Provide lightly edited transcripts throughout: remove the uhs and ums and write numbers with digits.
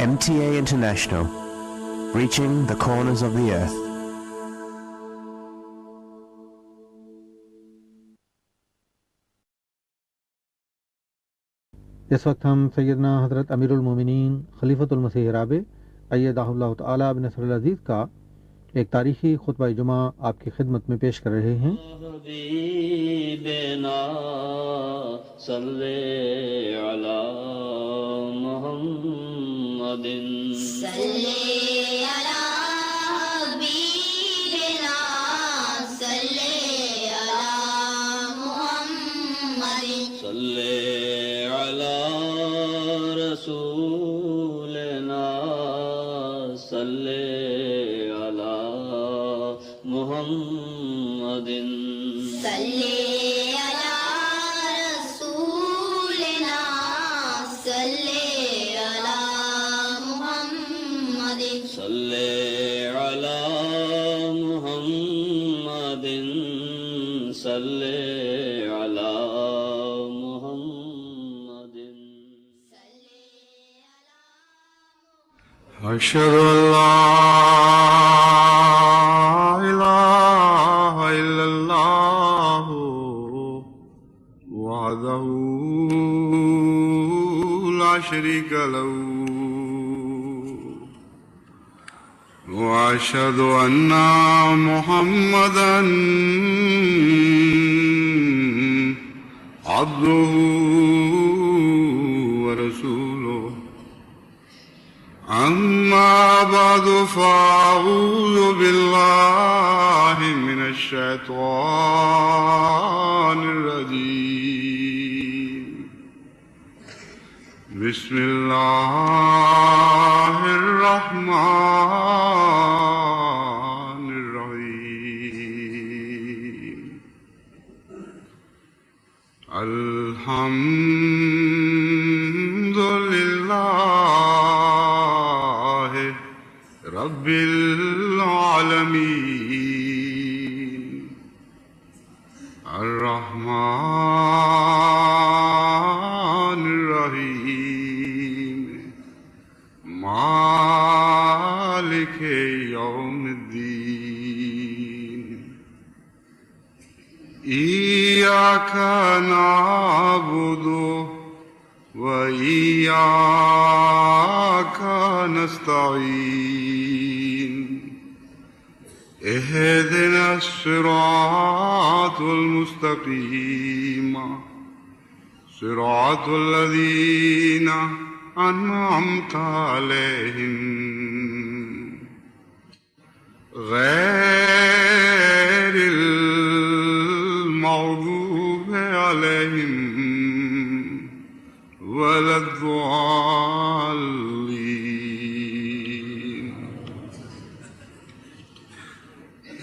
MTA International, reaching the corners of the earth. اس وقت ہم سیدنا حضرت امیر المومنین خلیفۃ المسیح رابع ایدہ اللہ تعالیٰ بنصر العزیز کا ایک تاریخی خطبہ جمعہ آپ کی خدمت میں پیش کر رہے ہیں۔ حبیبنا صلی علی محمد صلی علی حبیبنا صلی علی محمد صلی علی رسولنا صلی علی محمد صلی علی رسولنا صلی علی محمد صلی علی محمد صلی علی محمد أشهد أن لا إله إلا الله وحده لا شريك له وأشهد أن محمدا عبده ورسوله أما بعد فأعوذ بالله من الشيطان الرجيم بسم الله الرحمن الرحيم الحمد لله رب العالمين الرحمن الرحيم مالك يوم الدين إياك نعبد وإياك نستعين اهدنا الصراط المستقيم صراط الذين أنعمت عليهم غير المغضوب عليهم ولا الضالين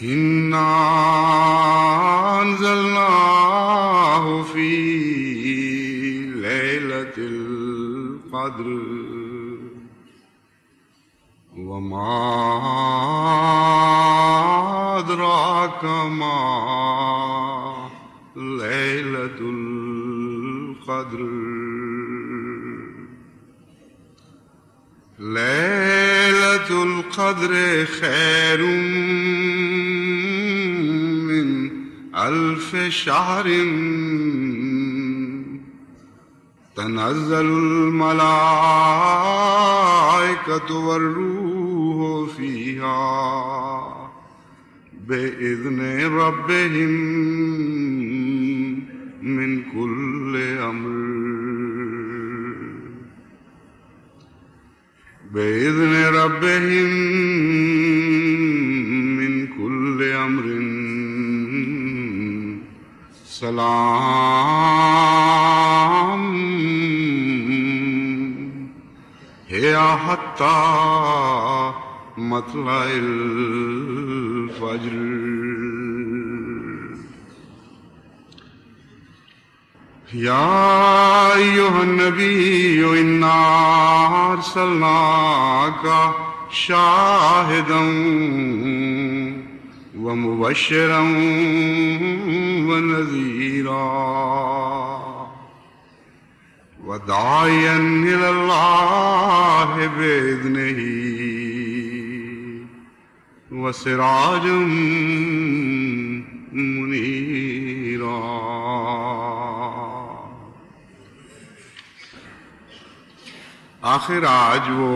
إنا أنزلناه في ليلة القدر وما أدراك ما ليلة القدر ليلة القدر خير من 1000 شهر تنزل الملائكة والروح فيها بإذن ربهم من كل أمر بإذن ربهم من كل أمر سلام هي حتى مطلع الفجر يا أيها النبي إنا أرسلناك شاهدا ومبشرا ونذيرا وداعيا إلى الله بإذنه وسراجا منيرا. آخر آج وہ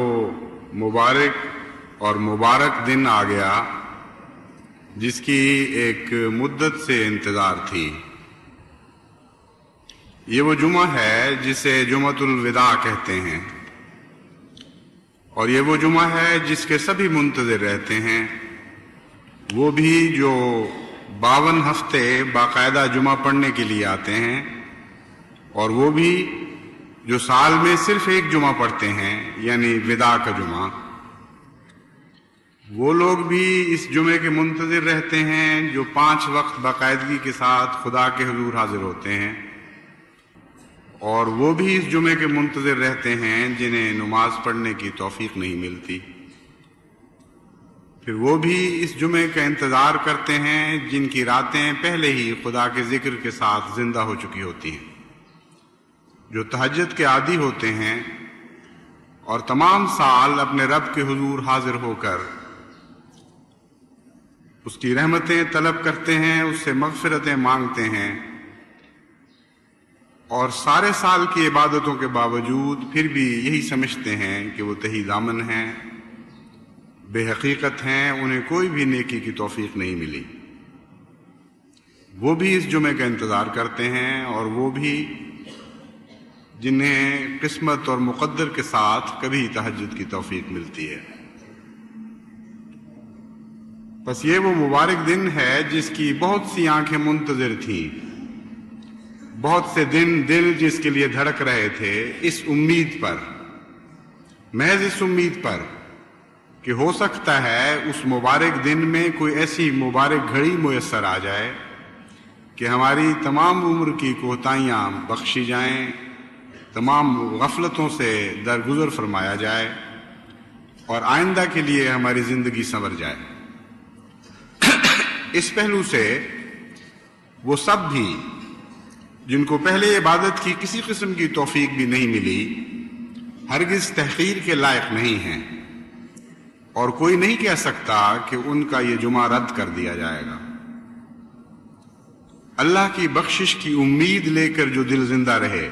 مبارک اور مبارک دن آ گیا جس کی ایک مدت سے انتظار تھی. یہ وہ جمعہ ہے جسے جمعۃ الوداع کہتے ہیں، اور یہ وہ جمعہ ہے جس کے سبھی منتظر رہتے ہیں، وہ بھی جو 52 ہفتے باقاعدہ جمعہ پڑھنے کے لیے آتے ہیں، اور وہ بھی جو سال میں صرف ایک جمعہ پڑھتے ہیں یعنی وداع کا جمعہ. وہ لوگ بھی اس جمعے کے منتظر رہتے ہیں جو 5 وقت باقاعدگی کے ساتھ خدا کے حضور حاضر ہوتے ہیں، اور وہ بھی اس جمعے کے منتظر رہتے ہیں جنہیں نماز پڑھنے کی توفیق نہیں ملتی. پھر وہ بھی اس جمعے کا انتظار کرتے ہیں جن کی راتیں پہلے ہی خدا کے ذکر کے ساتھ زندہ ہو چکی ہوتی ہیں، جو تہجد کے عادی ہوتے ہیں اور تمام سال اپنے رب کے حضور حاضر ہو کر اس کی رحمتیں طلب کرتے ہیں، اس سے مغفرتیں مانگتے ہیں، اور سارے سال کی عبادتوں کے باوجود پھر بھی یہی سمجھتے ہیں کہ وہ تہی دامن ہیں، بے حقیقت ہیں، انہیں کوئی بھی نیکی کی توفیق نہیں ملی. وہ بھی اس جمعے کا انتظار کرتے ہیں، اور وہ بھی جنہیں قسمت اور مقدر کے ساتھ کبھی تہجد کی توفیق ملتی ہے. بس یہ وہ مبارک دن ہے جس کی بہت سی آنکھیں منتظر تھیں، بہت سے دل جس کے لیے دھڑک رہے تھے، اس امید پر، محض اس امید پر کہ ہو سکتا ہے اس مبارک دن میں کوئی ایسی مبارک گھڑی میسر آ جائے کہ ہماری تمام عمر کی کوتاہیاں بخشی جائیں، تمام غفلتوں سے درگزر فرمایا جائے، اور آئندہ کے لیے ہماری زندگی سنور جائے. اس پہلو سے وہ سب بھی جن کو پہلے عبادت کی کسی قسم کی توفیق بھی نہیں ملی ہرگز تحقیر کے لائق نہیں ہیں، اور کوئی نہیں کہہ سکتا کہ ان کا یہ جمعہ رد کر دیا جائے گا. اللہ کی بخشش کی امید لے کر جو دل زندہ رہے،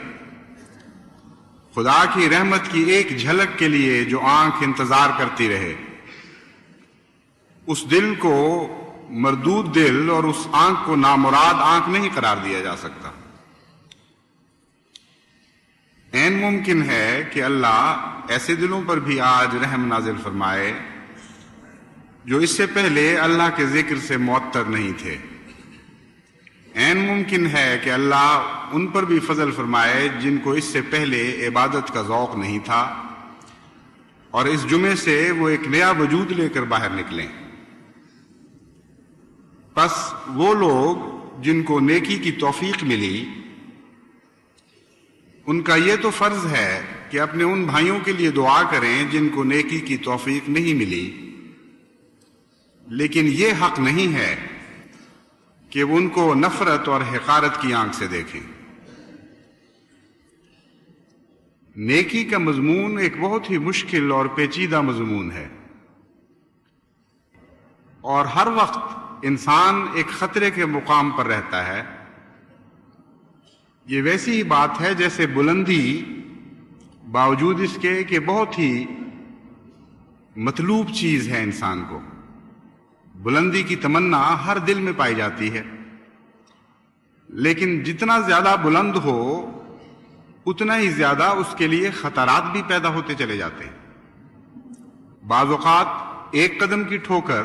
خدا کی رحمت کی ایک جھلک کے لیے جو آنکھ انتظار کرتی رہے، اس دل کو مردود دل اور اس آنکھ کو نامراد آنکھ نہیں قرار دیا جا سکتا. عین ممکن ہے کہ اللہ ایسے دلوں پر بھی آج رحم نازل فرمائے جو اس سے پہلے اللہ کے ذکر سے معطر نہیں تھے. عین ممکن ہے کہ اللہ ان پر بھی فضل فرمائے جن کو اس سے پہلے عبادت کا ذوق نہیں تھا، اور اس جمعے سے وہ ایک نیا وجود لے کر باہر نکلیں. پس وہ لوگ جن کو نیکی کی توفیق ملی، ان کا یہ تو فرض ہے کہ اپنے ان بھائیوں کے لیے دعا کریں جن کو نیکی کی توفیق نہیں ملی، لیکن یہ حق نہیں ہے کہ وہ ان کو نفرت اور حقارت کی آنکھ سے دیکھیں. نیکی کا مضمون ایک بہت ہی مشکل اور پیچیدہ مضمون ہے، اور ہر وقت انسان ایک خطرے کے مقام پر رہتا ہے. یہ ویسی ہی بات ہے جیسے بلندی باوجود اس کے کہ بہت ہی مطلوب چیز ہے انسان کو، بلندی کی تمنا ہر دل میں پائی جاتی ہے، لیکن جتنا زیادہ بلند ہو اتنا ہی زیادہ اس کے لیے خطرات بھی پیدا ہوتے چلے جاتے ہیں. بعض اوقات ایک قدم کی ٹھوکر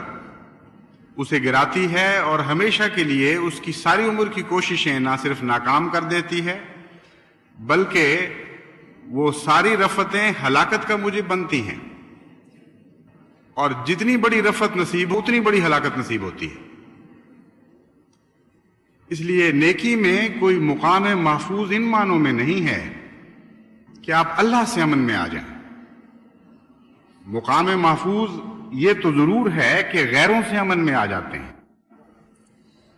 اسے گراتی ہے اور ہمیشہ کے لیے اس کی ساری عمر کی کوششیں نہ صرف ناکام کر دیتی ہے بلکہ وہ ساری رفتیں ہلاکت کا موجب بنتی ہیں، اور جتنی بڑی رفت نصیب اتنی بڑی ہلاکت نصیب ہوتی ہے. اس لیے نیکی میں کوئی مقام محفوظ ان معنوں میں نہیں ہے کہ آپ اللہ سے امن میں آ جائیں. مقام محفوظ یہ تو ضرور ہے کہ غیروں سے امن میں آ جاتے ہیں،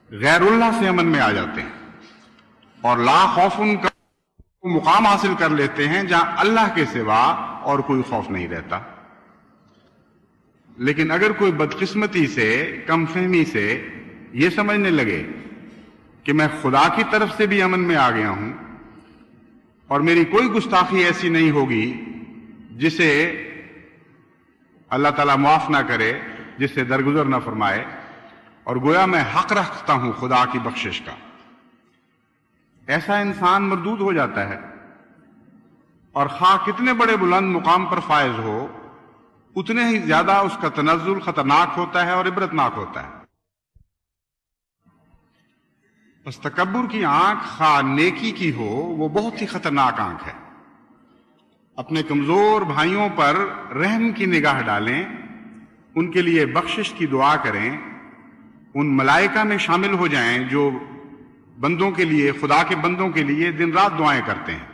غیر اللہ سے امن میں آ جاتے ہیں، اور لا خوف وہ مقام حاصل کر لیتے ہیں جہاں اللہ کے سوا اور کوئی خوف نہیں رہتا. لیکن اگر کوئی بدقسمتی سے، کم فہمی سے یہ سمجھنے لگے کہ میں خدا کی طرف سے بھی امن میں آ گیا ہوں اور میری کوئی گستاخی ایسی نہیں ہوگی جسے اللہ تعالیٰ معاف نہ کرے، جس سے درگزر نہ فرمائے، اور گویا میں حق رکھتا ہوں خدا کی بخشش کا، ایسا انسان مردود ہو جاتا ہے. اور خواہ کتنے بڑے بلند مقام پر فائز ہو، اتنے ہی زیادہ اس کا تنزل خطرناک ہوتا ہے اور عبرتناک ہوتا ہے. بس تکبر کی آنکھ خواہ نیکی کی ہو، وہ بہت ہی خطرناک آنکھ ہے. اپنے کمزور بھائیوں پر رحم کی نگاہ ڈالیں، ان کے لیے بخشش کی دعا کریں، ان ملائکہ میں شامل ہو جائیں جو بندوں کے لیے، خدا کے بندوں کے لیے دن رات دعائیں کرتے ہیں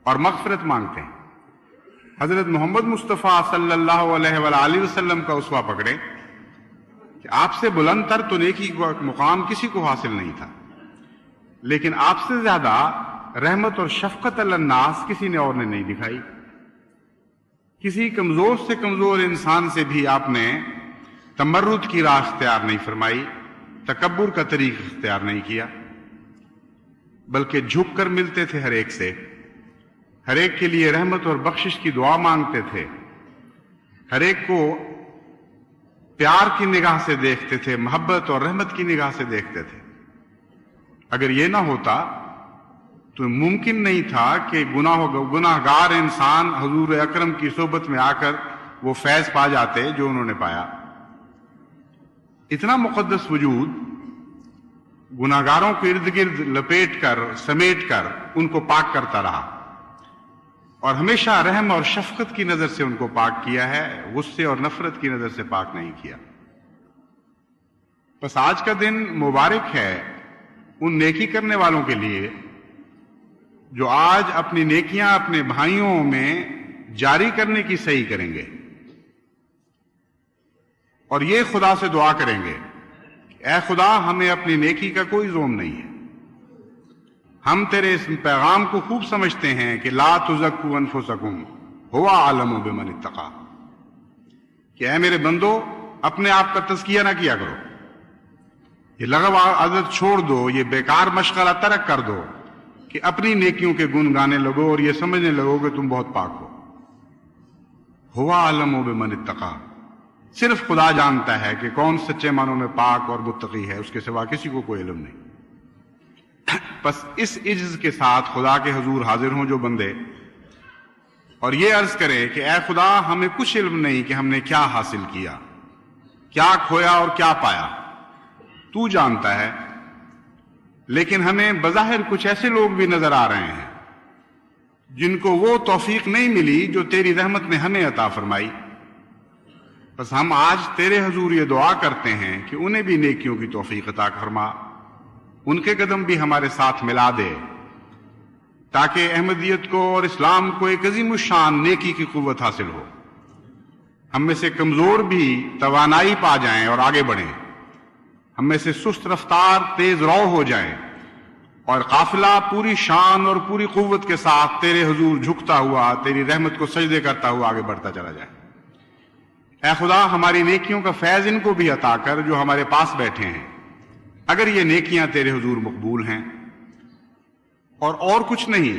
اور مغفرت مانگتے ہیں. حضرت محمد مصطفیٰ صلی اللہ علیہ وآلہ وسلم کا اسوہ پکڑیں کہ آپ سے بلند تر تو نیکی کا مقام کسی کو حاصل نہیں تھا، لیکن آپ سے زیادہ رحمت اور شفقت علی الناس کسی نے اور نے نہیں دکھائی. کسی کمزور سے کمزور انسان سے بھی آپ نے تمرد کی راہ اختیار نہیں فرمائی، تکبر کا طریق اختیار نہیں کیا، بلکہ جھک کر ملتے تھے ہر ایک سے، ہر ایک کے لیے رحمت اور بخشش کی دعا مانگتے تھے، ہر ایک کو پیار کی نگاہ سے دیکھتے تھے، محبت اور رحمت کی نگاہ سے دیکھتے تھے. اگر یہ نہ ہوتا تو ممکن نہیں تھا کہ گناہ گار انسان حضور اکرم کی صحبت میں آ کر وہ فیض پا جاتے جو انہوں نے پایا. اتنا مقدس وجود گناہ گاروں کے ارد گرد لپیٹ کر، سمیٹ کر ان کو پاک کرتا رہا، اور ہمیشہ رحم اور شفقت کی نظر سے ان کو پاک کیا ہے، غصے اور نفرت کی نظر سے پاک نہیں کیا. بس آج کا دن مبارک ہے ان نیکی کرنے والوں کے لیے جو آج اپنی نیکیاں اپنے بھائیوں میں جاری کرنے کی صحیح کریں گے اور یہ خدا سے دعا کریں گے کہ اے خدا، ہمیں اپنی نیکی کا کوئی زوم نہیں ہے. ہم تیرے اس پیغام کو خوب سمجھتے ہیں کہ لا تزکوا انفسکم هو اعلم بمن اتقى، کہ اے میرے بندو، اپنے آپ کا تزکیہ نہ کیا کرو، یہ لغو عادت چھوڑ دو، یہ بیکار مشغلہ ترک کر دو کہ اپنی نیکیوں کے گن گانے لگو اور یہ سمجھنے لگو کہ تم بہت پاک ہو. هو اعلم بمن اتقى، صرف خدا جانتا ہے کہ کون سچے معنوں میں پاک اور متقی ہے، اس کے سوا کسی کو کوئی علم نہیں. بس اس عجز کے ساتھ خدا کے حضور حاضر ہوں جو بندے، اور یہ عرض کرے کہ اے خدا، ہمیں کچھ علم نہیں کہ ہم نے کیا حاصل کیا، کیا کھویا اور کیا پایا، تو جانتا ہے. لیکن ہمیں بظاہر کچھ ایسے لوگ بھی نظر آ رہے ہیں جن کو وہ توفیق نہیں ملی جو تیری رحمت نے ہمیں عطا فرمائی. بس ہم آج تیرے حضور یہ دعا کرتے ہیں کہ انہیں بھی نیکیوں کی توفیق عطا فرما، ان کے قدم بھی ہمارے ساتھ ملا دے، تاکہ احمدیت کو اور اسلام کو ایک عظیم الشان نیکی کی قوت حاصل ہو. ہم میں سے کمزور بھی توانائی پا جائیں اور آگے بڑھیں، ہم میں سے سست رفتار تیز رو ہو جائیں، اور قافلہ پوری شان اور پوری قوت کے ساتھ تیرے حضور جھکتا ہوا، تیری رحمت کو سجدے کرتا ہوا آگے بڑھتا چلا جائے. اے خدا، ہماری نیکیوں کا فیض ان کو بھی عطا کر جو ہمارے پاس بیٹھے ہیں، اگر یہ نیکیاں تیرے حضور مقبول ہیں، اور کچھ نہیں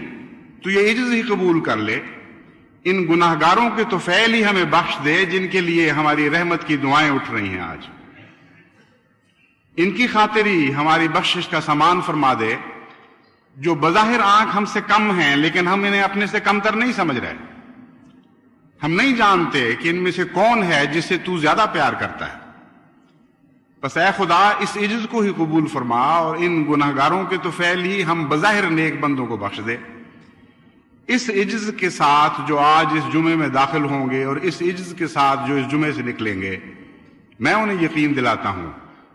تو یہ عجز ہی قبول کر لے. ان گناہ گاروں کے تو فعل ہی ہمیں بخش دے جن کے لیے ہماری رحمت کی دعائیں اٹھ رہی ہیں آج. ان کی خاطر ہی ہماری بخشش کا سامان فرما دے، جو بظاہر آنکھ ہم سے کم ہیں لیکن ہم انہیں اپنے سے کم تر نہیں سمجھ رہے. ہم نہیں جانتے کہ ان میں سے کون ہے جسے تو زیادہ پیار کرتا ہے. بس اے خدا، اس عجز کو ہی قبول فرما اور ان گناہ گاروں کے تو فعل ہی ہم بظاہر نیک بندوں کو بخش دے. اس عجز کے ساتھ جو آج اس جمعے میں داخل ہوں گے اور اس عجز کے ساتھ جو اس جمعے سے نکلیں گے، میں انہیں یقین دلاتا ہوں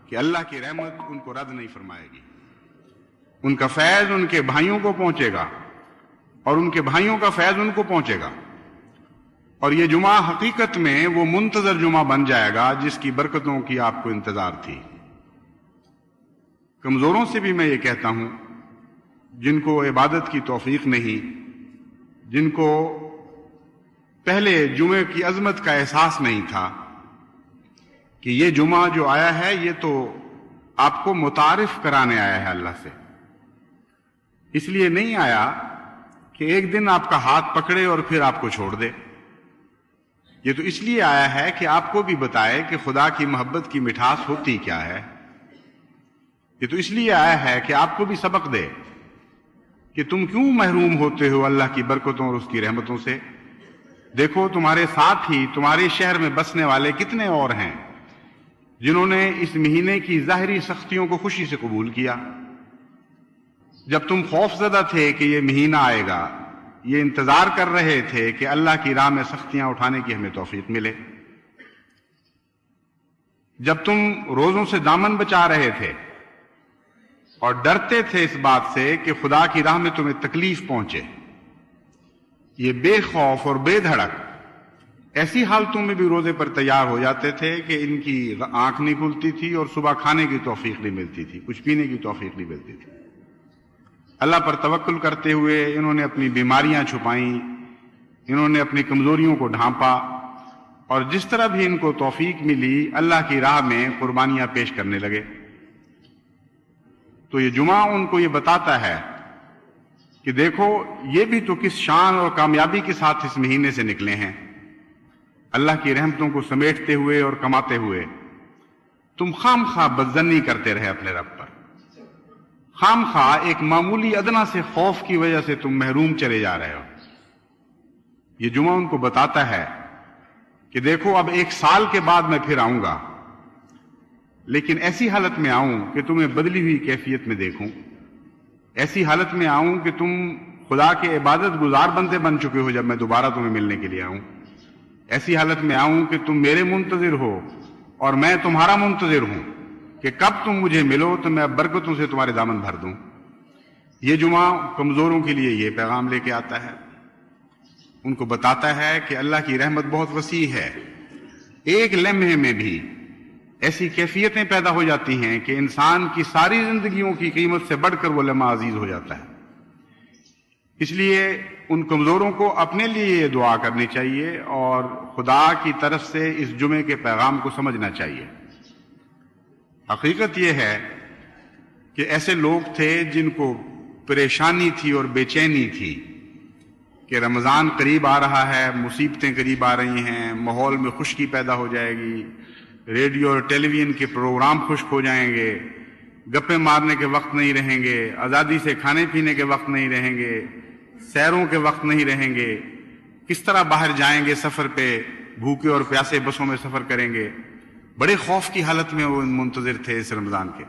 کہ اللہ کی رحمت ان کو رد نہیں فرمائے گی. ان کا فیض ان کے بھائیوں کو پہنچے گا اور ان کے بھائیوں کا فیض ان کو پہنچے گا، اور یہ جمعہ حقیقت میں وہ منتظر جمعہ بن جائے گا جس کی برکتوں کی آپ کو انتظار تھی. کمزوروں سے بھی میں یہ کہتا ہوں جن کو عبادت کی توفیق نہیں، جن کو پہلے جمعے کی عظمت کا احساس نہیں تھا کہ یہ جمعہ جو آیا ہے یہ تو آپ کو متعارف کرانے آیا ہے اللہ سے، اس لیے نہیں آیا کہ ایک دن آپ کا ہاتھ پکڑے اور پھر آپ کو چھوڑ دے، یہ تو اس لیے آیا ہے کہ آپ کو بھی بتائے کہ خدا کی محبت کی مٹھاس ہوتی کیا ہے، یہ تو اس لیے آیا ہے کہ آپ کو بھی سبق دے کہ تم کیوں محروم ہوتے ہو اللہ کی برکتوں اور اس کی رحمتوں سے۔ دیکھو تمہارے ساتھ ہی تمہارے شہر میں بسنے والے کتنے اور ہیں جنہوں نے اس مہینے کی ظاہری سختیوں کو خوشی سے قبول کیا۔ جب تم خوف زدہ تھے کہ یہ مہینہ آئے گا، یہ انتظار کر رہے تھے کہ اللہ کی راہ میں سختیاں اٹھانے کی ہمیں توفیق ملے، جب تم روزوں سے دامن بچا رہے تھے اور ڈرتے تھے اس بات سے کہ خدا کی راہ میں تمہیں تکلیف پہنچے، یہ بے خوف اور بے دھڑک ایسی حالتوں میں بھی روزے پر تیار ہو جاتے تھے کہ ان کی آنکھ نہیں کھلتی تھی اور صبح کھانے کی توفیق نہیں ملتی تھی، کچھ پینے کی توفیق نہیں ملتی تھی۔ اللہ پر توکل کرتے ہوئے انہوں نے اپنی بیماریاں چھپائیں، انہوں نے اپنی کمزوریوں کو ڈھانپا، اور جس طرح بھی ان کو توفیق ملی اللہ کی راہ میں قربانیاں پیش کرنے لگے۔ تو یہ جمعہ ان کو یہ بتاتا ہے کہ دیکھو یہ بھی تو کس شان اور کامیابی کے ساتھ اس مہینے سے نکلے ہیں، اللہ کی رحمتوں کو سمیٹتے ہوئے اور کماتے ہوئے۔ تم خام خواہ بدظنی کرتے رہے اپنے رب پر، خام خواہ ایک معمولی ادنا سے خوف کی وجہ سے تم محروم چلے جا رہے ہو۔ یہ جمعہ ان کو بتاتا ہے کہ دیکھو اب 1 سال کے بعد میں پھر آؤں گا، لیکن ایسی حالت میں آؤں کہ تمہیں بدلی ہوئی کیفیت میں دیکھوں، ایسی حالت میں آؤں کہ تم خدا کے عبادت گزار بندے بن چکے ہو جب میں دوبارہ تمہیں ملنے کے لیے آؤں، ایسی حالت میں آؤں کہ تم میرے منتظر ہو اور میں تمہارا منتظر ہوں کہ کب تم مجھے ملو تو میں اب برکتوں سے تمہارے دامن بھر دوں۔ یہ جمعہ کمزوروں کے لیے یہ پیغام لے کے آتا ہے، ان کو بتاتا ہے کہ اللہ کی رحمت بہت وسیع ہے، ایک لمحے میں بھی ایسی کیفیتیں پیدا ہو جاتی ہیں کہ انسان کی ساری زندگیوں کی قیمت سے بڑھ کر وہ لمحہ عزیز ہو جاتا ہے۔ اس لیے ان کمزوروں کو اپنے لیے یہ دعا کرنی چاہیے اور خدا کی طرف سے اس جمعے کے پیغام کو سمجھنا چاہیے۔ حقیقت یہ ہے کہ ایسے لوگ تھے جن کو پریشانی تھی اور بے چینی تھی کہ رمضان قریب آ رہا ہے، مصیبتیں قریب آ رہی ہیں، ماحول میں خشکی پیدا ہو جائے گی، ریڈیو اور ٹیلی ویژن کے پروگرام خشک ہو جائیں گے، گپے مارنے کے وقت نہیں رہیں گے، آزادی سے کھانے پینے کے وقت نہیں رہیں گے، سیروں کے وقت نہیں رہیں گے، کس طرح باہر جائیں گے سفر پہ، بھوکے اور پیاسے بسوں میں سفر کریں گے۔ بڑے خوف کی حالت میں وہ منتظر تھے اس رمضان کے،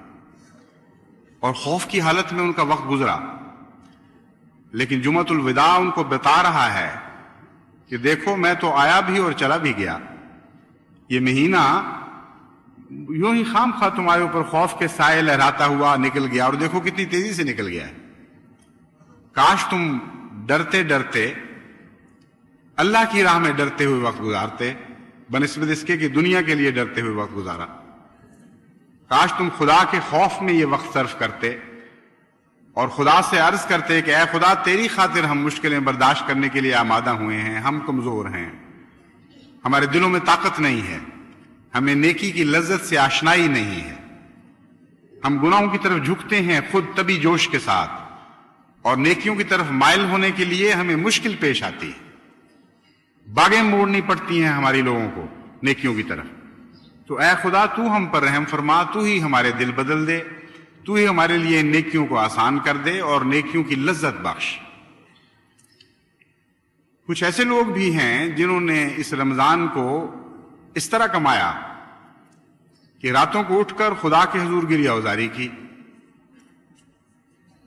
اور خوف کی حالت میں ان کا وقت گزرا، لیکن جمعۃ الوداع ان کو بتا رہا ہے کہ دیکھو میں تو آیا بھی اور چلا بھی گیا، یہ مہینہ یوں ہی خام خواہ تمہارے اوپر خوف کے سائے لہراتا ہوا نکل گیا، اور دیکھو کتنی تیزی سے نکل گیا ہے۔ کاش تم ڈرتے ڈرتے اللہ کی راہ میں ڈرتے ہوئے وقت گزارتے بنسبت اس کے کہ دنیا کے لیے ڈرتے ہوئے وقت گزارا۔ کاش تم خدا کے خوف میں یہ وقت صرف کرتے اور خدا سے عرض کرتے کہ اے خدا تیری خاطر ہم مشکلیں برداشت کرنے کے لیے آمادہ ہوئے ہیں، ہم کمزور ہیں، ہمارے دلوں میں طاقت نہیں ہے، ہمیں نیکی کی لذت سے آشنائی نہیں ہے، ہم گناہوں کی طرف جھکتے ہیں خود طبی جوش کے ساتھ، اور نیکیوں کی طرف مائل ہونے کے لیے ہمیں مشکل پیش آتی ہے، باغیں موڑنی پڑتی ہیں ہماری لوگوں کو نیکیوں کی طرف۔ تو اے خدا تو ہم پر رحم فرما، تو ہی ہمارے دل بدل دے، تو ہی ہمارے لیے نیکیوں کو آسان کر دے اور نیکیوں کی لذت بخش۔ کچھ ایسے لوگ بھی ہیں جنہوں نے اس رمضان کو اس طرح کمایا کہ راتوں کو اٹھ کر خدا کے حضور گریہ ازاری کی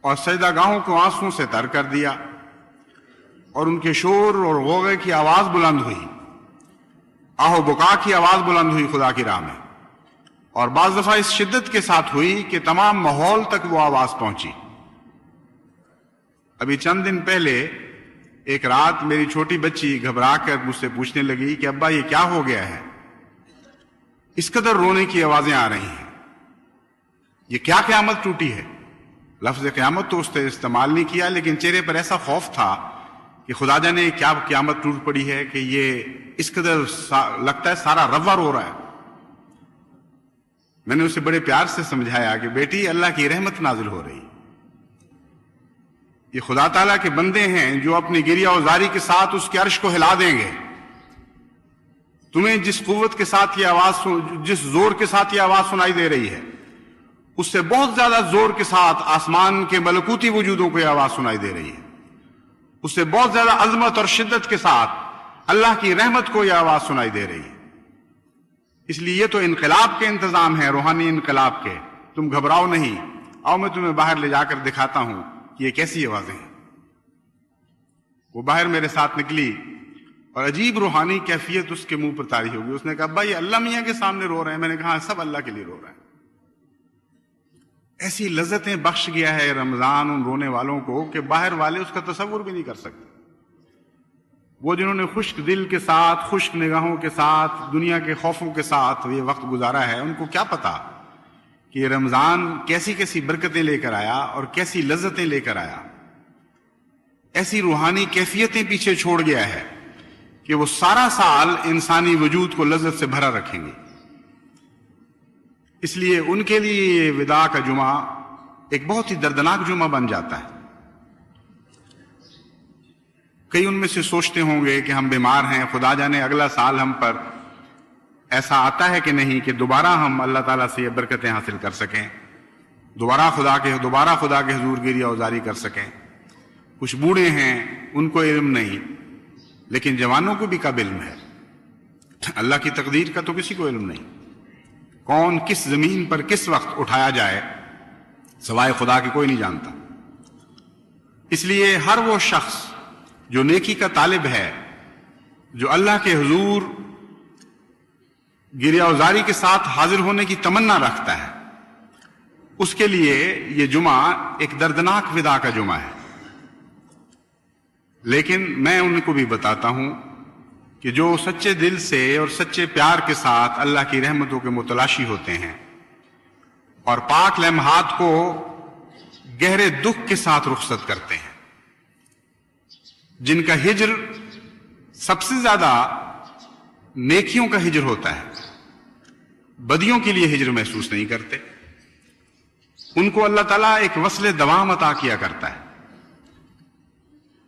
اور سجدہ گاہوں کو آنسوؤں سے تر کر دیا، اور ان کے شور اور غوغے کی آواز بلند ہوئی، آہ و بکا کی آواز بلند ہوئی خدا کی راہ میں، اور بعض دفعہ اس شدت کے ساتھ ہوئی کہ تمام ماحول تک وہ آواز پہنچی۔ ابھی چند دن پہلے ایک رات میری چھوٹی بچی گھبرا کر مجھ سے پوچھنے لگی کہ ابا یہ کیا ہو گیا ہے، اس قدر رونے کی آوازیں آ رہی ہیں، یہ کیا قیامت ٹوٹی ہے؟ لفظ قیامت تو اس نے استعمال نہیں کیا، لیکن چہرے پر ایسا خوف تھا کہ خدا جانے کیا قیامت ٹوٹ پڑی ہے کہ یہ اس قدر لگتا ہے سارا روا رو رہا ہے۔ میں نے اسے بڑے پیار سے سمجھایا کہ بیٹی اللہ کی رحمت نازل ہو رہی، یہ خدا تعالیٰ کے بندے ہیں جو اپنی گریہ وزاری کے ساتھ اس کے عرش کو ہلا دیں گے۔ تمہیں جس قوت کے ساتھ یہ آواز، جس زور کے ساتھ یہ آواز سنائی دے رہی ہے، اس سے بہت زیادہ زور کے ساتھ آسمان کے ملکوتی وجودوں کو یہ آواز سنائی دے رہی ہے، اس سے بہت زیادہ عظمت اور شدت کے ساتھ اللہ کی رحمت کو یہ آواز سنائی دے رہی ہے۔ اس لیے یہ تو انقلاب کے انتظام ہے، روحانی انقلاب کے۔ تم گھبراؤ نہیں، آؤ میں تمہیں باہر لے جا کر دکھاتا ہوں کہ یہ کیسی آوازیں ہیں۔ وہ باہر میرے ساتھ نکلی اور عجیب روحانی کیفیت اس کے منہ پر طاری ہوگی۔ اس نے کہا ابا یہ اللہ میاں کے سامنے رو رہے ہیں۔ میں نے کہا سب اللہ کے لیے رو رہے ہیں۔ ایسی لذتیں بخش گیا ہے رمضان ان رونے والوں کو کہ باہر والے اس کا تصور بھی نہیں کر سکتے۔ وہ جنہوں نے خشک دل کے ساتھ، خشک نگاہوں کے ساتھ، دنیا کے خوفوں کے ساتھ یہ وقت گزارا ہے، ان کو کیا پتا کہ یہ رمضان کیسی کیسی برکتیں لے کر آیا اور کیسی لذتیں لے کر آیا، ایسی روحانی کیفیتیں پیچھے چھوڑ گیا ہے کہ وہ سارا سال انسانی وجود کو لذت سے بھرا رکھیں گے۔ اس لیے ان کے لیے یہ وداع کا جمعہ ایک بہت ہی دردناک جمعہ بن جاتا ہے۔ کئی ان میں سے سوچتے ہوں گے کہ ہم بیمار ہیں، خدا جانے اگلا سال ہم پر ایسا آتا ہے کہ نہیں کہ دوبارہ ہم اللہ تعالیٰ سے یہ برکتیں حاصل کر سکیں، دوبارہ خدا کے حضور گریہ وزاری کر سکیں۔ کچھ بوڑھے ہیں ان کو علم نہیں، لیکن جوانوں کو بھی کب علم ہے؟ اللہ کی تقدیر کا تو کسی کو علم نہیں، کون کس زمین پر کس وقت اٹھایا جائے سوائے خدا کے کوئی نہیں جانتا۔ اس لیے ہر وہ شخص جو نیکی کا طالب ہے، جو اللہ کے حضور گریہ وزاری کے ساتھ حاضر ہونے کی تمنا رکھتا ہے، اس کے لیے یہ جمعہ ایک دردناک وداع کا جمعہ ہے۔ لیکن میں ان کو بھی بتاتا ہوں کہ جو سچے دل سے اور سچے پیار کے ساتھ اللہ کی رحمتوں کے متلاشی ہوتے ہیں اور پاک لمحات کو گہرے دکھ کے ساتھ رخصت کرتے ہیں، جن کا ہجر سب سے زیادہ نیکیوں کا ہجر ہوتا ہے، بدیوں کے لیے ہجر محسوس نہیں کرتے، ان کو اللہ تعالیٰ ایک وصل دوام عطا کیا کرتا ہے،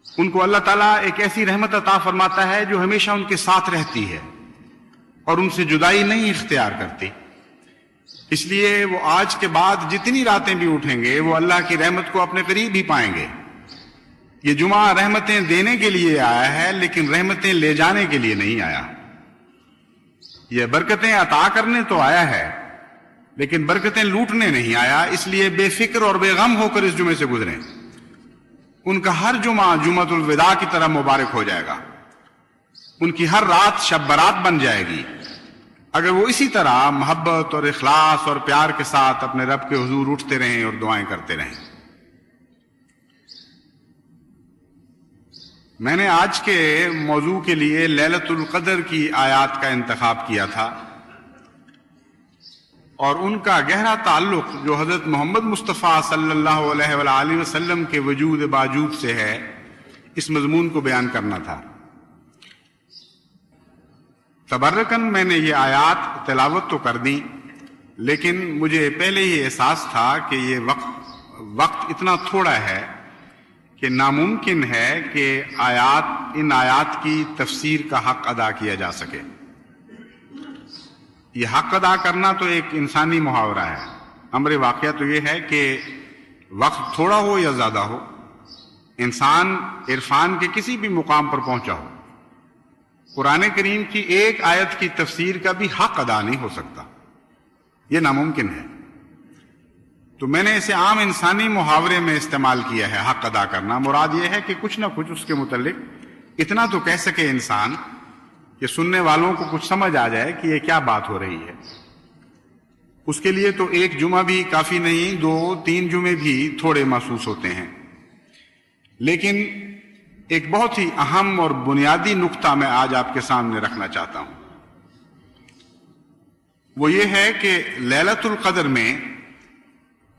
ان کو اللہ تعالیٰ ایک ایسی رحمت عطا فرماتا ہے جو ہمیشہ ان کے ساتھ رہتی ہے اور ان سے جدائی نہیں اختیار کرتی۔ اس لیے وہ آج کے بعد جتنی راتیں بھی اٹھیں گے وہ اللہ کی رحمت کو اپنے قریب ہی پائیں گے۔ یہ جمعہ رحمتیں دینے کے لیے آیا ہے، لیکن رحمتیں لے جانے کے لیے نہیں آیا۔ یہ برکتیں عطا کرنے تو آیا ہے، لیکن برکتیں لوٹنے نہیں آیا۔ اس لیے بے فکر اور بے غم ہو کر اس جمعے سے گزریں۔ ان کا ہر جمعہ جمعۃ الوداع کی طرح مبارک ہو جائے گا، ان کی ہر رات شب برات بن جائے گی، اگر وہ اسی طرح محبت اور اخلاص اور پیار کے ساتھ اپنے رب کے حضور اٹھتے رہیں اور دعائیں کرتے رہیں۔ میں نے آج کے موضوع کے لیے لیلۃ القدر کی آیات کا انتخاب کیا تھا، اور ان کا گہرا تعلق جو حضرت محمد مصطفیٰ صلی اللہ علیہ وآلہ وسلم کے وجود باجوب سے ہے، اس مضمون کو بیان کرنا تھا۔ تبرکاً میں نے یہ آیات تلاوت تو کر دی، لیکن مجھے پہلے ہی احساس تھا کہ یہ وقت اتنا تھوڑا ہے کہ ناممکن ہے کہ ان آیات کی تفسیر کا حق ادا کیا جا سکے۔ یہ حق ادا کرنا تو ایک انسانی محاورہ ہے، امر واقعہ تو یہ ہے کہ وقت تھوڑا ہو یا زیادہ ہو، انسان عرفان کے کسی بھی مقام پر پہنچا ہو، قرآن کریم کی ایک آیت کی تفسیر کا بھی حق ادا نہیں ہو سکتا، یہ ناممکن ہے۔ تو میں نے اسے عام انسانی محاورے میں استعمال کیا ہے، حق ادا کرنا۔ مراد یہ ہے کہ کچھ نہ کچھ اس کے متعلق اتنا تو کہہ سکے انسان کہ سننے والوں کو کچھ سمجھ آ جائے کہ یہ کیا بات ہو رہی ہے۔ اس کے لیے تو ایک جمعہ بھی کافی نہیں، 2-3 جمعے بھی تھوڑے محسوس ہوتے ہیں۔ لیکن ایک بہت ہی اہم اور بنیادی نقطہ میں آج آپ کے سامنے رکھنا چاہتا ہوں، وہ یہ ہے کہ لیلۃ القدر میں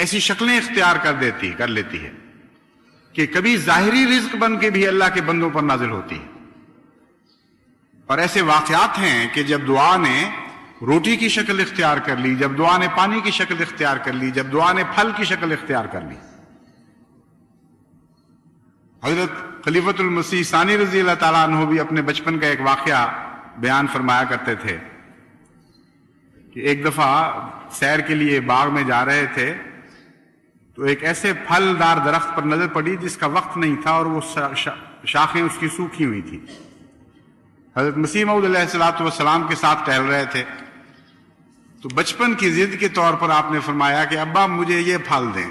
ایسی شکلیں اختیار کر لیتی ہے کہ کبھی ظاہری رزق بن کے بھی اللہ کے بندوں پر نازل ہوتی ہے. اور ایسے واقعات ہیں کہ جب دعا نے روٹی کی شکل اختیار کر لی، جب دعا نے پانی کی شکل اختیار کر لی، جب دعا نے پھل کی شکل اختیار کر لی. حضرت خلیفۃ المسیح ثانی رضی اللہ تعالیٰ عنہ بھی اپنے بچپن کا ایک واقعہ بیان فرمایا کرتے تھے کہ ایک دفعہ سیر کے لیے باغ میں جا رہے تھے تو ایک ایسے پھلدار درخت پر نظر پڑی جس کا وقت نہیں تھا اور وہ شاخیں اس کی سوکھی ہوئی تھی. حضرت مسیح موعود علیہ الصلوۃ والسلام کے ساتھ ٹہل رہے تھے تو بچپن کی ضد کے طور پر آپ نے فرمایا کہ ابا مجھے یہ پھل دیں.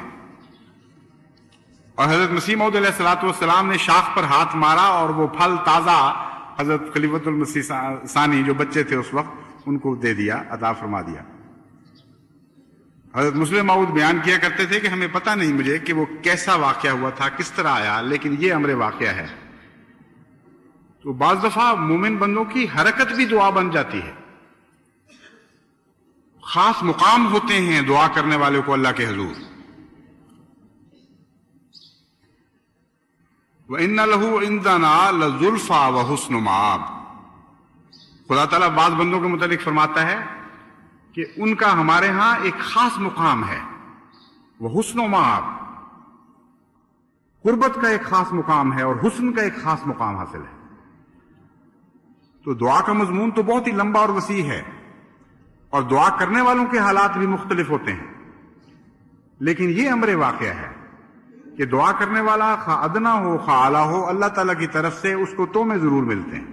اور حضرت مسیح موعود علیہ الصلوۃ والسلام نے شاخ پر ہاتھ مارا اور وہ پھل تازہ حضرت خلیفۃ المسیح ثانی جو بچے تھے اس وقت ان کو دے دیا، عطا فرما دیا. حضرت مسلم موعود بیان کیا کرتے تھے کہ ہمیں پتہ نہیں مجھے کہ وہ کیسا واقعہ ہوا تھا، کس طرح آیا، لیکن یہ امر واقعہ ہے. تو بعض دفعہ مومن بندوں کی حرکت بھی دعا بن جاتی ہے. خاص مقام ہوتے ہیں دعا کرنے والے کو اللہ کے حضور. وَإِنَّ لَهُ عِندَنَا لَزُلْفَىٰ وَحُسْنُ مَآبٍ. خدا تعالیٰ بعض بندوں کے متعلق فرماتا ہے کہ ان کا ہمارے ہاں ایک خاص مقام ہے، وہ حسن و مآب، قربت کا ایک خاص مقام ہے اور حسن کا ایک خاص مقام حاصل ہے. تو دعا کا مضمون تو بہت ہی لمبا اور وسیع ہے اور دعا کرنے والوں کے حالات بھی مختلف ہوتے ہیں، لیکن یہ امر واقعہ ہے کہ دعا کرنے والا خواہ ادنا ہو خواہ اعلیٰ ہو، اللہ تعالیٰ کی طرف سے اس کو تومے ضرور ملتے ہیں.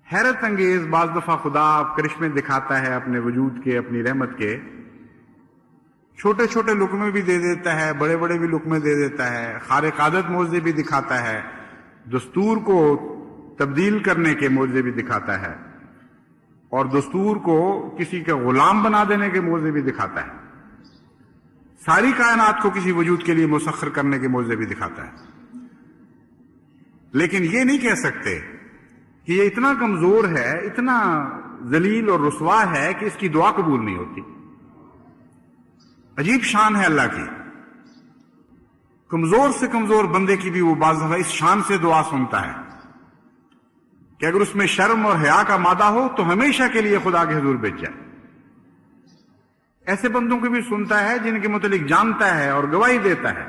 حیرت انگیز بعض دفعہ خدا کرشمے دکھاتا ہے اپنے وجود کے، اپنی رحمت کے. چھوٹے چھوٹے لقمے بھی دے دیتا ہے، بڑے بڑے بھی لقمے دے دیتا ہے، خارق عادت معجزے بھی دکھاتا ہے، دستور کو تبدیل کرنے کے معجزے بھی دکھاتا ہے، اور دستور کو کسی کا غلام بنا دینے کے معجزے بھی دکھاتا ہے. ساری کائنات کو کسی وجود کے لیے مسخر کرنے کے معجزے بھی دکھاتا ہے. لیکن یہ نہیں کہہ سکتے کہ یہ اتنا کمزور ہے، اتنا ذلیل اور رسوا ہے کہ اس کی دعا قبول نہیں ہوتی. عجیب شان ہے اللہ کی. کمزور سے کمزور بندے کی بھی وہ بعض دفعہ اس شان سے دعا سنتا ہے کہ اگر اس میں شرم اور حیا کا مادہ ہو تو ہمیشہ کے لیے خدا کے حضور بھیج جائے. ایسے بندوں کو بھی سنتا ہے جن کے متعلق جانتا ہے اور گواہی دیتا ہے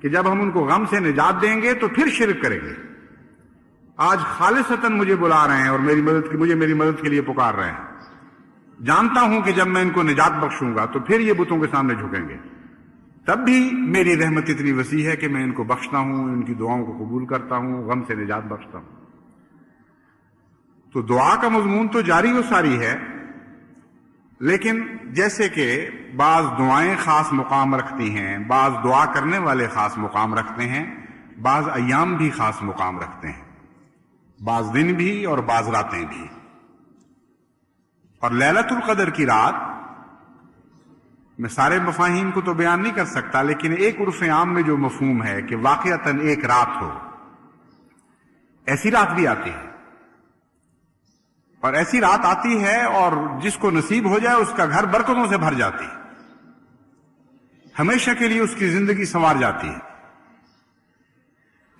کہ جب ہم ان کو غم سے نجات دیں گے تو پھر شرک کریں گے. آج خالصتاً مجھے بلا رہے ہیں اور مجھے میری مدد کے لیے پکار رہے ہیں. جانتا ہوں کہ جب میں ان کو نجات بخشوں گا تو پھر یہ بتوں کے سامنے جھکیں گے. تب بھی میری رحمت اتنی وسیع ہے کہ میں ان کو بخشتا ہوں، ان کی دعاؤں کو قبول کرتا ہوں، غم سے نجات بخشتا ہوں. تو دعا کا مضمون تو جاری و ساری ہے، لیکن جیسے کہ بعض دعائیں خاص مقام رکھتی ہیں، بعض دعا کرنے والے خاص مقام رکھتے ہیں، بعض ایام بھی خاص مقام رکھتے ہیں، بعض دن بھی اور بعض راتیں بھی. اور لیلۃ القدر کی رات، میں سارے مفاہیم کو تو بیان نہیں کر سکتا، لیکن ایک عرف عام میں جو مفہوم ہے کہ واقعتاً ایک رات ہو، ایسی رات بھی آتی ہے. اور ایسی رات آتی ہے اور جس کو نصیب ہو جائے اس کا گھر برکتوں سے بھر جاتی ہے، ہمیشہ کے لیے اس کی زندگی سنوار جاتی ہے.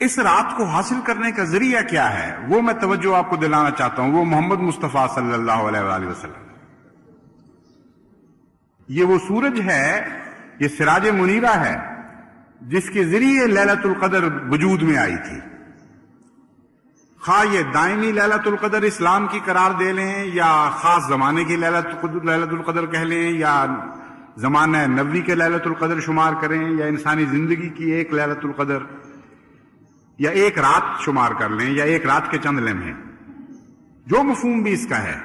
اس رات کو حاصل کرنے کا ذریعہ کیا ہے وہ میں توجہ آپ کو دلانا چاہتا ہوں. وہ محمد مصطفیٰ صلی اللہ علیہ وآلہ وسلم. یہ وہ سورج ہے، یہ سراج منیرہ ہے جس کے ذریعے لیلۃ القدر وجود میں آئی تھی. خواہ یہ دائمی لیلۃ القدر اسلام کی قرار دے لیں یا خاص زمانے کی لیلۃ القدر کہہ لیں یا زمانہ نبوی کے لیلۃ القدر شمار کریں یا انسانی زندگی کی ایک لیلۃ القدر یا ایک رات شمار کر لیں یا ایک رات کے چند لمحے، جو مفہوم بھی اس کا ہے،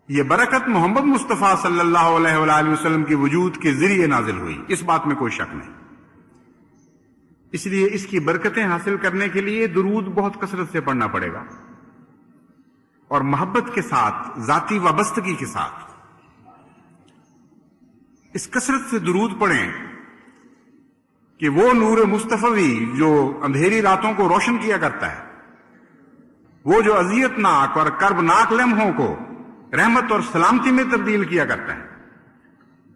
یہ برکت محمد مصطفیٰ صلی اللہ علیہ وآلہ وسلم کے وجود کے ذریعے نازل ہوئی، اس بات میں کوئی شک نہیں. اس لیے اس کی برکتیں حاصل کرنے کے لیے درود بہت کثرت سے پڑھنا پڑے گا اور محبت کے ساتھ، ذاتی وابستگی کے ساتھ اس کثرت سے درود پڑھیں کہ وہ نور مصطفی جو اندھیری راتوں کو روشن کیا کرتا ہے، وہ جو اذیت ناک اور کرب ناک لمحوں کو رحمت اور سلامتی میں تبدیل کیا کرتا ہے،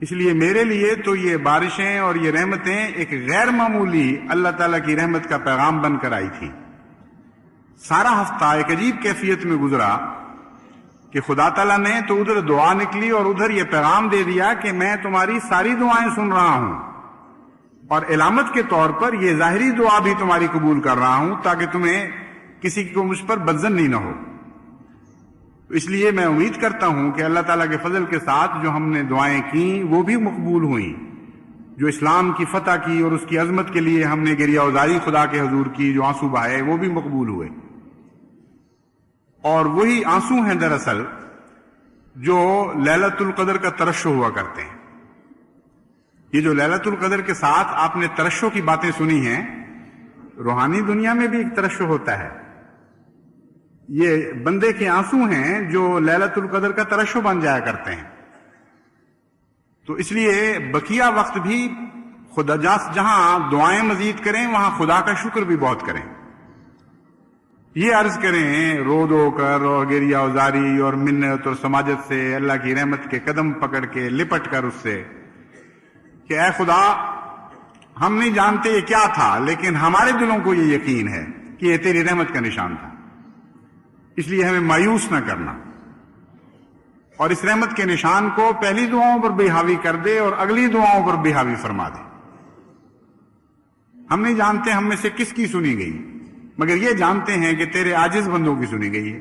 اس لیے میرے لیے تو یہ بارشیں اور یہ رحمتیں ایک غیر معمولی اللہ تعالیٰ کی رحمت کا پیغام بن کر آئی تھی۔ سارا ہفتہ ایک عجیب کیفیت میں گزرا کہ خدا تعالیٰ نے تو ادھر دعا نکلی اور ادھر یہ پیغام دے دیا کہ میں تمہاری ساری دعائیں سن رہا ہوں، اور علامت کے طور پر یہ ظاہری دعا بھی تمہاری قبول کر رہا ہوں تاکہ تمہیں کسی کو مجھ پر بدظنی نہ ہو۔ اس لیے میں امید کرتا ہوں کہ اللہ تعالیٰ کے فضل کے ساتھ جو ہم نے دعائیں کیں وہ بھی مقبول ہوئیں، جو اسلام کی فتح کی اور اس کی عظمت کے لیے ہم نے گریہ وزاری خدا کے حضور کی، جو آنسو بہائے، وہ بھی مقبول ہوئے۔ اور وہی آنسو ہیں دراصل جو لیلۃ القدر کا ترشح ہوا کرتے ہیں۔ یہ جو لیلۃ القدر کے ساتھ آپ نے ترشح کی باتیں سنی ہیں، روحانی دنیا میں بھی ایک ترشح ہوتا ہے۔ یہ بندے کے آنسو ہیں جو لیلۃ القدر کا ترشح بن جایا کرتے ہیں۔ تو اس لیے بقیہ وقت بھی خدا جہاں دعائیں مزید کریں وہاں خدا کا شکر بھی بہت کریں۔ یہ عرض کریں رو دو کر اور گریہ وزاری اور منت اور سماجت سے، اللہ کی رحمت کے قدم پکڑ کے لپٹ کر اس سے، کہ اے خدا ہم نہیں جانتے یہ کیا تھا، لیکن ہمارے دلوں کو یہ یقین ہے کہ یہ تیری رحمت کا نشان تھا، اس لیے ہمیں مایوس نہ کرنا، اور اس رحمت کے نشان کو پہلی دعاؤں پر بھی حاوی کر دے اور اگلی دعاؤں پر بھی حاوی فرما دے۔ ہم نہیں جانتے ہم میں سے کس کی سنی گئی، مگر یہ جانتے ہیں کہ تیرے عاجز بندوں کی سنی گئی ہے،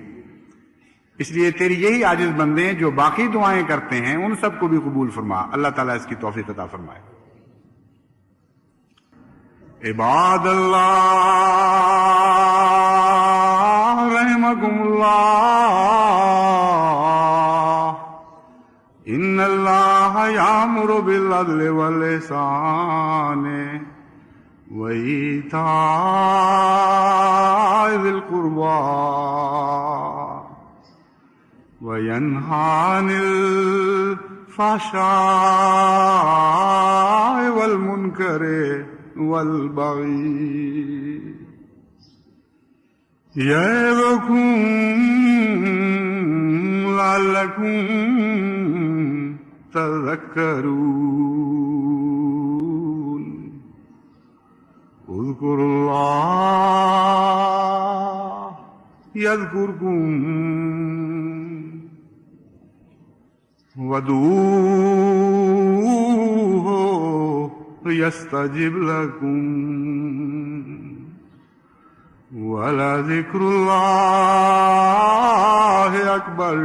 اس لیے تیری یہی عاجز بندے جو باقی دعائیں کرتے ہیں ان سب کو بھی قبول فرما۔ اللہ تعالیٰ اس کی توفیق عطا فرمائے۔ عباد اللہ رحمکم اللہ، ان اللہ یامر بالعدل والاحسان وایتاء ذی القربى وینہی عن الفحشاء والمنکر والبغی یعظکم لعلکم تذکرون۔ اذکروا اللہ یذکرکم وادعوہ یستجب لکم ولذکر اللہ اکبر۔